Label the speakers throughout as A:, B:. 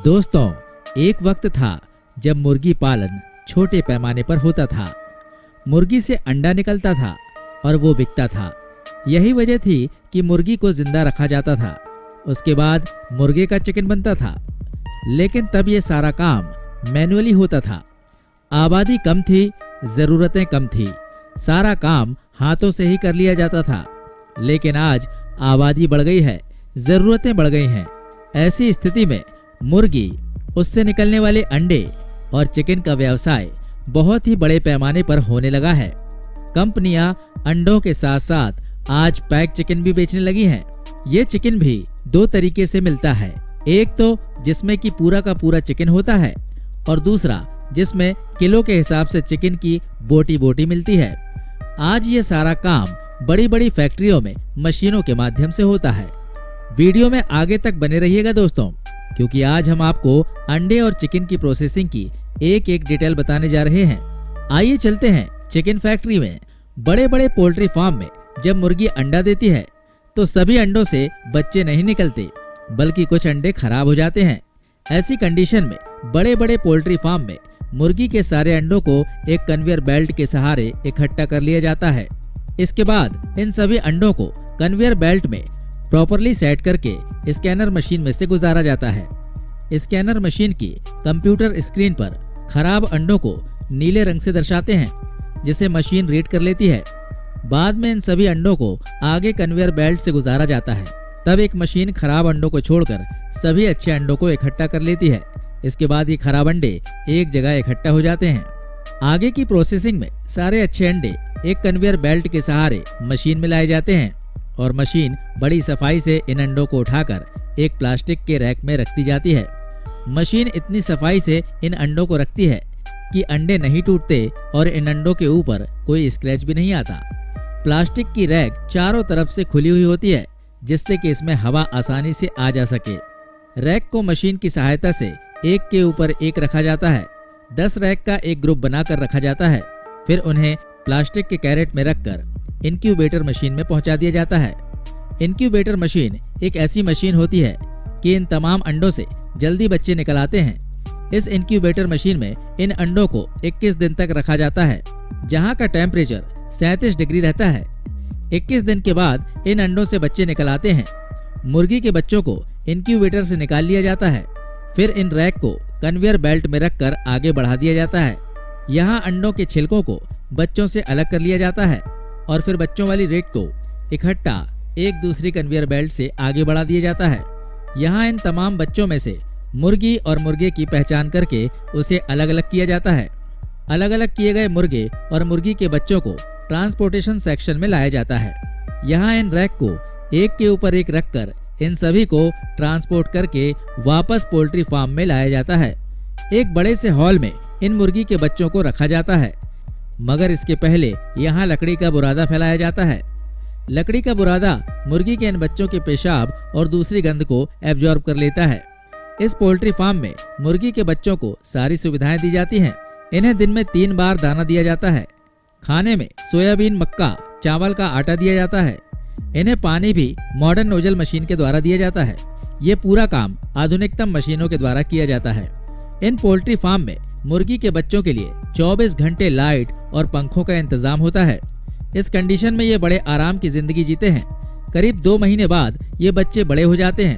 A: दोस्तों, एक वक्त था जब मुर्गी पालन छोटे पैमाने पर होता था। मुर्गी से अंडा निकलता था और वो बिकता था। यही वजह थी कि मुर्गी को जिंदा रखा जाता था। उसके बाद मुर्गे का चिकन बनता था। लेकिन तब ये सारा काम मैन्युअली होता था। आबादी कम थी, ज़रूरतें कम थी, सारा काम हाथों से ही कर लिया जाता था। लेकिन आज आबादी बढ़ गई है, ज़रूरतें बढ़ गई हैं। ऐसी स्थिति में मुर्गी, उससे निकलने वाले अंडे और चिकन का व्यवसाय बहुत ही बड़े पैमाने पर होने लगा है। कंपनियां अंडों के साथ साथ आज पैक चिकन भी बेचने लगी हैं। ये चिकन भी दो तरीके से मिलता है, एक तो जिसमें कि पूरा का पूरा चिकन होता है और दूसरा जिसमें किलो के हिसाब से चिकन की बोटी बोटी मिलती है। आज ये सारा काम बड़ी बड़ी फैक्ट्रियों में मशीनों के माध्यम से होता है। वीडियो में आगे तक बने रहिएगा दोस्तों, क्योंकि आज हम आपको अंडे और चिकन की प्रोसेसिंग की एक एक डिटेल बताने जा रहे हैं। आइए चलते हैं चिकन फैक्ट्री में। बड़े बड़े पोल्ट्री फार्म में जब मुर्गी अंडा देती है तो सभी अंडों से बच्चे नहीं निकलते, बल्कि कुछ अंडे खराब हो जाते हैं। ऐसी कंडीशन में बड़े बड़े पोल्ट्री फार्म में मुर्गी के सारे अंडों को एक कन्वेयर बेल्ट के सहारे इकट्ठा कर लिया जाता है। इसके बाद इन सभी अंडों को कन्वेयर बेल्ट में प्रॉपरली सेट करके स्कैनर मशीन में से गुजारा जाता है। स्कैनर मशीन की कंप्यूटर स्क्रीन पर खराब अंडों को नीले रंग से दर्शाते हैं, जिसे मशीन रीड कर लेती है। बाद में इन सभी अंडों को आगे कन्वेयर बेल्ट से गुजारा जाता है। तब एक मशीन खराब अंडों को छोड़कर सभी अच्छे अंडों को इकट्ठा कर लेती है। इसके बाद ये खराब अंडे एक जगह इकट्ठा हो जाते हैं। आगे की प्रोसेसिंग में सारे अच्छे अंडे एक कन्वेयर बेल्ट के सहारे मशीन में लाए जाते हैं और मशीन बड़ी सफाई से इन अंडों को उठाकर एक प्लास्टिक के रैक में रखती जाती है। मशीन इतनी सफाई से इन अंडों को रखती है कि अंडे नहीं टूटते और इन अंडों के ऊपर कोई स्क्रैच भी नहीं आता। प्लास्टिक की रैक चारों तरफ से खुली हुई होती है, जिससे कि इसमें हवा आसानी से आ जा सके। रैक को मशीन की सहायता से एक के ऊपर एक रखा जाता है। 10 रैक का एक ग्रुप बनाकर रखा जाता है। फिर उन्हें प्लास्टिक के कैरेट में रखकर इनक्यूबेटर मशीन में पहुंचा दिया जाता है। इनक्यूबेटर मशीन एक ऐसी मशीन होती है कि इन तमाम अंडों से जल्दी बच्चे निकल आते हैं। इस इनक्यूबेटर मशीन में इन अंडों को 21 दिन तक रखा जाता है, जहां का टेम्परेचर 37 डिग्री रहता है। 21 दिन के बाद इन अंडों से बच्चे निकल आते हैं। मुर्गी के बच्चों को इनक्यूबेटर से निकाल लिया जाता है। फिर इन रैक को कन्वेयर बेल्ट में रखकर आगे बढ़ा दिया जाता है। यहाँ अंडों के छिलकों को बच्चों से अलग कर लिया जाता है और फिर बच्चों वाली रेक को इकट्ठा एक दूसरी कन्वेयर बेल्ट से आगे बढ़ा दिया जाता है। यहाँ इन तमाम बच्चों में से मुर्गी और मुर्गे की पहचान करके उसे अलग अलग किया जाता है। अलग अलग किए गए मुर्गे और मुर्गी के बच्चों को ट्रांसपोर्टेशन सेक्शन में लाया जाता है। यहाँ इन रैक को एक के ऊपर एक रखकर इन सभी को ट्रांसपोर्ट करके वापस पोल्ट्री फार्म में लाया जाता है। एक बड़े से हॉल में इन मुर्गी के बच्चों को रखा जाता है, मगर इसके पहले यहाँ लकड़ी का बुरादा फैलाया जाता है। लकड़ी का बुरादा मुर्गी के इन बच्चों के पेशाब और दूसरी गंध को एब्जॉर्ब कर लेता है। इस पोल्ट्री फार्म में मुर्गी के बच्चों को सारी सुविधाएं दी जाती हैं। इन्हें दिन में 3 बार दाना दिया जाता है। खाने में सोयाबीन, मक्का, चावल का आटा दिया जाता है। इन्हें पानी भी मॉडर्न नोजल मशीन के द्वारा दिया जाता है। ये पूरा काम आधुनिकतम मशीनों के द्वारा किया जाता है। इन पोल्ट्री फार्म में मुर्गी के बच्चों के लिए 24 घंटे लाइट और पंखों का इंतजाम होता है। इस कंडीशन में ये बड़े आराम की जिंदगी जीते हैं। करीब 2 महीने बाद ये बच्चे बड़े हो जाते हैं।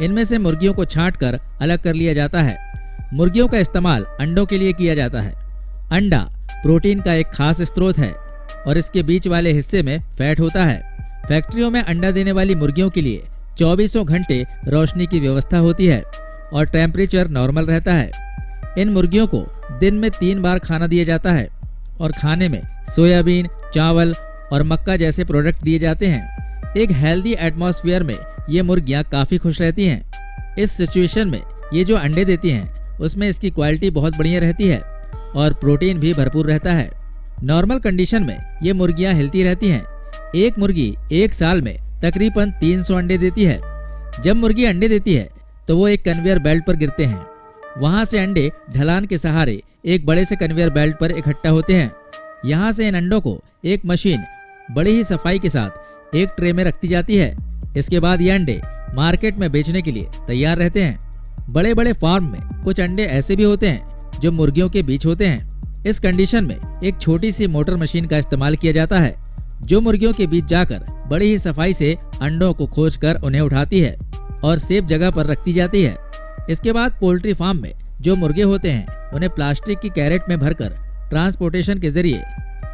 A: इनमें से मुर्गियों को छांटकर अलग कर लिया जाता है। मुर्गियों का इस्तेमाल अंडों के लिए किया जाता है। अंडा प्रोटीन का एक खास स्रोत है और इसके बीच वाले हिस्से में फैट होता है। फैक्ट्रियों में अंडा देने वाली मुर्गियों के लिए 24 घंटे रोशनी की व्यवस्था होती है और टेम्परेचर नॉर्मल रहता है। इन मुर्गियों को दिन में 3 बार खाना दिया जाता है और खाने में सोयाबीन, चावल और मक्का जैसे प्रोडक्ट दिए जाते हैं। एक हेल्दी एटमॉस्फेयर में ये मुर्गियां काफ़ी खुश रहती हैं। इस सिचुएशन में ये जो अंडे देती हैं उसमें इसकी क्वालिटी बहुत बढ़िया रहती है और प्रोटीन भी भरपूर रहता है। नॉर्मल कंडीशन में ये मुर्गियां हेल्थी रहती हैं। एक मुर्गी एक साल में तकरीबन 300 अंडे देती है। जब मुर्गी अंडे देती है तो वो एक कन्वेयर बेल्ट पर गिरते हैं। वहाँ से अंडे ढलान के सहारे एक बड़े से कन्वेयर बेल्ट पर इकट्ठा होते हैं। यहाँ से इन अंडों को एक मशीन बड़ी ही सफाई के साथ एक ट्रे में रखती जाती है। इसके बाद ये अंडे मार्केट में बेचने के लिए तैयार रहते हैं। बड़े बड़े फार्म में कुछ अंडे ऐसे भी होते हैं जो मुर्गियों के बीच होते हैं। इस कंडीशन में एक छोटी सी मोटर मशीन का इस्तेमाल किया जाता है जो मुर्गियों के बीच जाकर बड़ी ही सफाई से अंडों को खोजकर उन्हें उठाती है और सेफ जगह पर रखती जाती है। इसके बाद पोल्ट्री फार्म में जो मुर्गे होते हैं उन्हें प्लास्टिक की कैरेट में भरकर ट्रांसपोर्टेशन के जरिए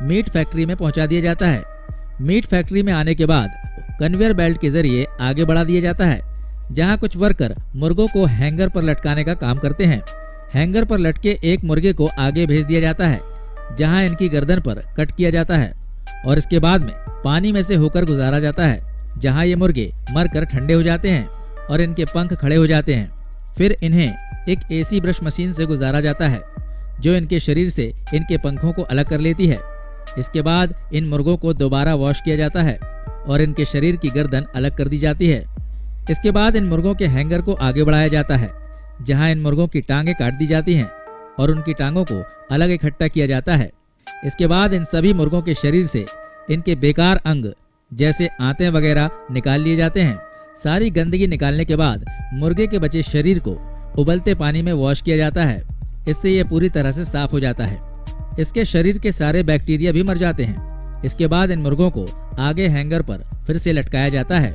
A: मीट फैक्ट्री में पहुंचा दिया जाता है। मीट फैक्ट्री में आने के बाद कन्वेयर बेल्ट के जरिए आगे बढ़ा दिया जाता है, जहां कुछ वर्कर मुर्गों को हैंगर पर लटकाने का काम करते हैं। हैंगर पर लटके एक मुर्गे को आगे भेज दिया जाता है, जहां इनकी गर्दन पर कट किया जाता है और इसके बाद में पानी में से होकर गुजारा जाता है, जहां ये मुर्गे मरकर ठंडे हो जाते हैं और इनके पंख खड़े हो जाते हैं। फिर इन्हें एक एसी ब्रश मशीन से गुजारा जाता है जो इनके शरीर से इनके पंखों को अलग कर लेती है। इसके बाद इन मुर्गों को दोबारा वॉश किया जाता है और इनके शरीर की गर्दन अलग कर दी जाती है। इसके बाद इन मुर्गों के हैंगर को आगे बढ़ाया जाता है, जहां इन मुर्गों की टांगें काट दी जाती हैं और उनकी टांगों को अलग इकट्ठा किया जाता है। इसके बाद इन सभी मुर्गों के शरीर से इनके बेकार अंग जैसे आंतें वगैरह निकाल लिए जाते हैं। सारी गंदगी निकालने के बाद मुर्गे के बचे शरीर को उबलते पानी में वॉश किया जाता है। इससे ये पूरी तरह से साफ हो जाता है। इसके शरीर के सारे बैक्टीरिया भी मर जाते हैं। इसके बाद इन मुर्गों को आगे हैंगर पर फिर से लटकाया जाता है।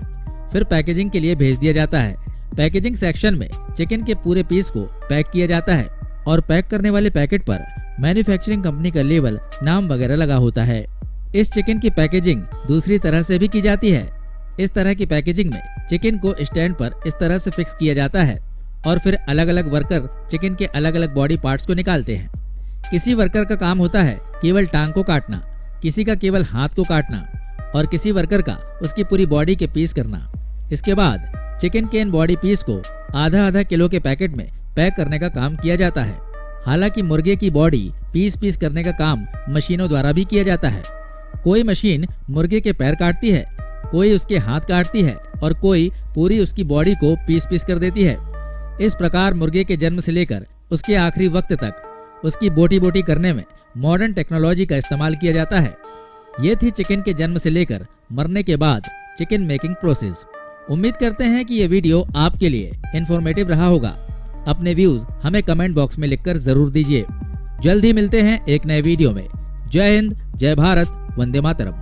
A: फिर पैकेजिंग के लिए भेज दिया जाता है। पैकेजिंग सेक्शन में चिकन के पूरे पीस को पैक किया जाता है और पैक करने वाले पैकेट पर मैन्युफैक्चरिंग कंपनी का लेबल, नाम वगैरह लगा होता है। इस चिकन की पैकेजिंग दूसरी तरह से भी की जाती है। इस तरह की पैकेजिंग में चिकन को स्टैंड पर इस तरह से फिक्स किया जाता है और फिर अलग अलग वर्कर चिकन के अलग अलग बॉडी पार्ट्स को निकालते हैं। किसी वर्कर का काम होता है केवल टांग को काटना, किसी का केवल हाथ को काटना और किसी वर्कर का उसकी पूरी बॉडी के पीस करना। इसके बाद चिकन के इन बॉडी पीस को आधा आधा किलो के पैकेट में पैक करने का काम किया जाता है। हालांकि मुर्गे की बॉडी पीस पीस करने का काम मशीनों द्वारा भी किया जाता है। कोई मशीन मुर्गे के पैर काटती है, कोई उसके हाथ काटती है और कोई पूरी उसकी बॉडी को पीस पीस कर देती है। इस प्रकार मुर्गे के जन्म से लेकर उसके आखिरी वक्त तक उसकी बोटी बोटी करने में मॉडर्न टेक्नोलॉजी का इस्तेमाल किया जाता है। ये थी चिकन के जन्म से लेकर मरने के बाद चिकन मेकिंग प्रोसेस। उम्मीद करते हैं कि ये वीडियो आपके लिए इंफॉर्मेटिव रहा होगा। अपने व्यूज हमें कमेंट बॉक्स में लिखकर जरूर दीजिए। जल्द ही मिलते हैं एक नए वीडियो में। जय हिंद, जय भारत, वंदे मातरम।